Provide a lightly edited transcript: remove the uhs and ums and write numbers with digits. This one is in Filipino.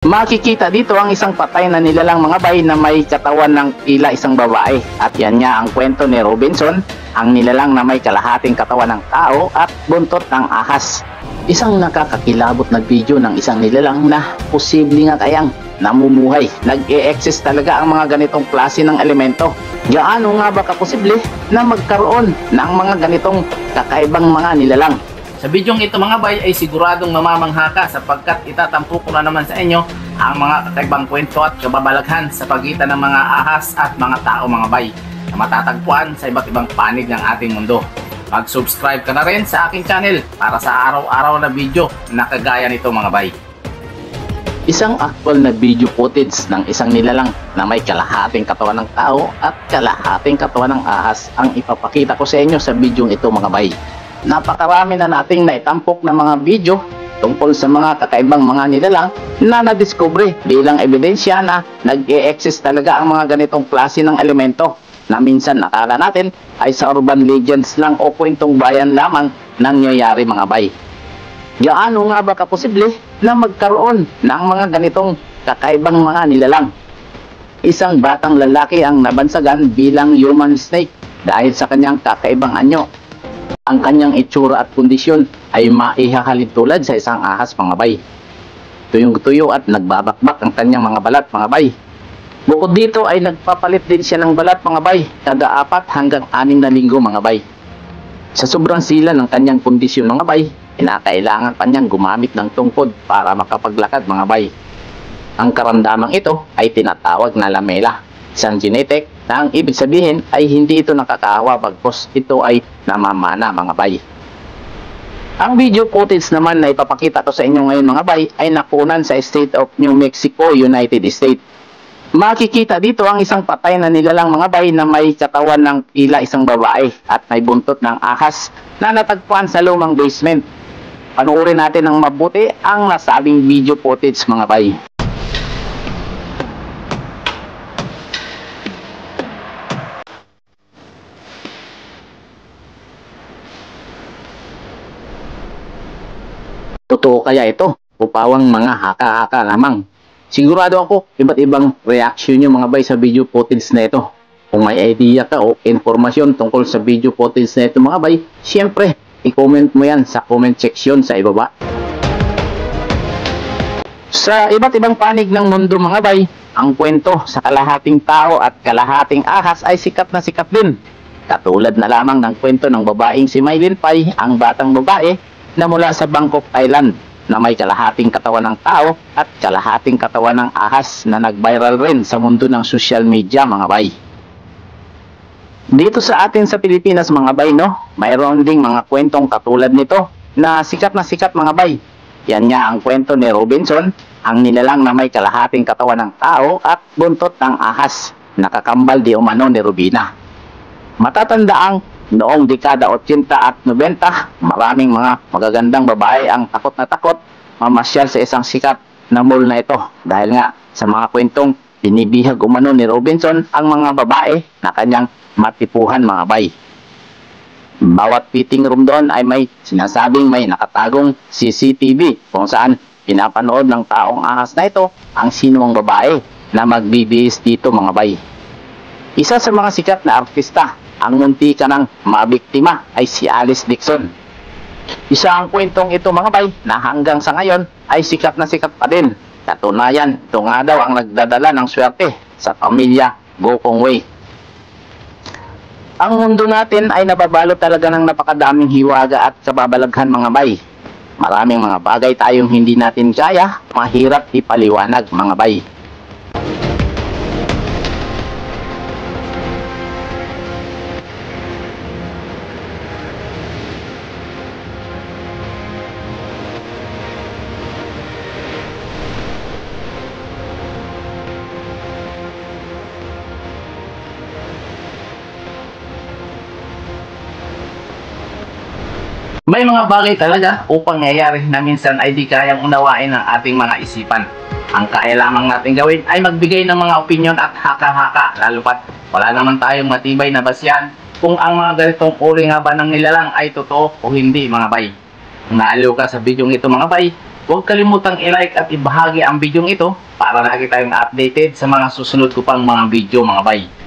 Makikita dito ang isang patay na nilalang mga bay na may katawan ng tila isang babae. At yan nga ang kwento ni Robinson, ang nilalang na may kalahating katawan ng tao at buntot ng ahas. Isang nakakakilabot na video ng isang nilalang na posible nga kayang namumuhay. Nag-e-exist talaga ang mga ganitong klase ng elemento. Gaano nga ba kaposible na magkaroon ng mga ganitong kakaibang mga nilalang? Sa bidyong ito mga bay ay siguradong mamamangha ka sapagkat itatampo ko na naman sa inyo ang mga kakaibang kwento at kababalaghan sa pagitan ng mga ahas at mga tao mga bay na matatagpuan sa iba't ibang panig ng ating mundo. Mag-subscribe ka na rin sa aking channel para sa araw-araw na video na kagaya nito mga bay. Isang actual na video footage ng isang nilalang na may kalahating katawan ng tao at kalahating katawan ng ahas ang ipapakita ko sa inyo sa bidyong ito mga bay. Napakarami na nating naitampok na mga video tungkol sa mga kakaibang mga nilalang na nadiskubre bilang ebidensya na nag-e-exist talaga ang mga ganitong klase ng elemento na minsan nakala natin ay sa urban legends lang o kwentong bayan lamang nangyayari mga bay. Gaano nga ba kaposible na magkaroon ng mga ganitong kakaibang mga nilalang? Isang batang lalaki ang nabansagan bilang human snake dahil sa kanyang kakaibang anyo. Ang kanyang itsura at kondisyon ay maihahalin tulad sa isang ahas mga bay. Tuyong-tuyo at nagbabakbak ang kanyang mga balat mga bay. Bukod dito ay nagpapalit din siya ng balat mga bay kada 4 hanggang 6 na linggo mga bay. Sa sobrang sila ng kanyang kondisyon mga bay, kinakailangan pa niyang gumamit ng tungkod para makapaglakad mga bay. Ang karamdamang ito ay tinatawag na lamela, isang genetic na ang ibig sabihin ay hindi ito nakakaawa bagkus ito ay namamana mga bay. Ang video footage naman na ipapakita ko sa inyo ngayon mga bay ay nakunan sa State of New Mexico, United States. Makikita dito ang isang patay na nilalang mga bay na may katawan ng tila isang babae at may buntot ng ahas na natagpuan sa lumang basement. Panoorin natin ng mabuti ang nasabing video footage mga bay. Totoo kaya ito? Upawang mga haka-haka lamang. Sigurado ako, iba't ibang reaction nyo mga bay sa video footage na ito. Kung may idea ka o informasyon tungkol sa video footage na ito mga bay, syempre, i-comment mo yan sa comment section sa ibaba. Sa iba't ibang panig ng mundo mga bay, ang kwento sa kalahating tao at kalahating ahas ay sikat na sikat din. Katulad na lamang ng kwento ng babaeng si Maylin Pai, ang batang babae na mula sa Bangkok, Thailand na may kalahating katawan ng tao at kalahating katawan ng ahas na nag-viral rin sa mundo ng social media mga bay. Dito sa atin sa Pilipinas mga bay no, mayroon ding mga kwentong katulad nito na sikat mga bay. Yan nga ang kwento ni Robinson, ang nilalang na may kalahating katawan ng tao at buntot ng ahas, nakakambal di umano ni Rubina. Matatandaang noong dekada 80 at 90, maraming mga magagandang babae ang takot na takot mamasyal sa isang sikat na mall na ito dahil nga sa mga kwentong binibihag umano ni Robinson ang mga babae na kanyang matipuhan mga bay. Bawat fitting room doon ay may sinasabing may nakatagong CCTV kung saan pinapanood ng taong ahas na ito ang sinuang babae na magbibihis dito mga bay. Isa sa mga sikat na artista ang munti ka ng mabiktima ay si Alice Dixon. Isa ang kwentong ito mga bay na hanggang sa ngayon ay sikat na sikat pa din. Katunayan, ito nga daw ang nagdadala ng swerte sa pamilya Gokong Wei. Ang mundo natin ay nababalot talaga ng napakadaming hiwaga at kababalaghan mga bay. Maraming mga bagay tayong hindi natin kaya, mahirap ipaliwanag mga bay. May mga bagay talaga upang nangyayari na minsan ay di kayang unawain ng ating mga isipan. Ang kaya lamang natin gawin ay magbigay ng mga opinyon at haka-haka, lalo pat wala naman tayong matibay na basihan kung ang mga ganitong uri nga ba ng nilalang ay totoo o hindi mga bay. Kung naaliw ka sa bidyong ito mga bay, Huwag kalimutang i-like at ibahagi ang video ito para lagi tayong updated sa mga susunod ko pang mga video mga bay.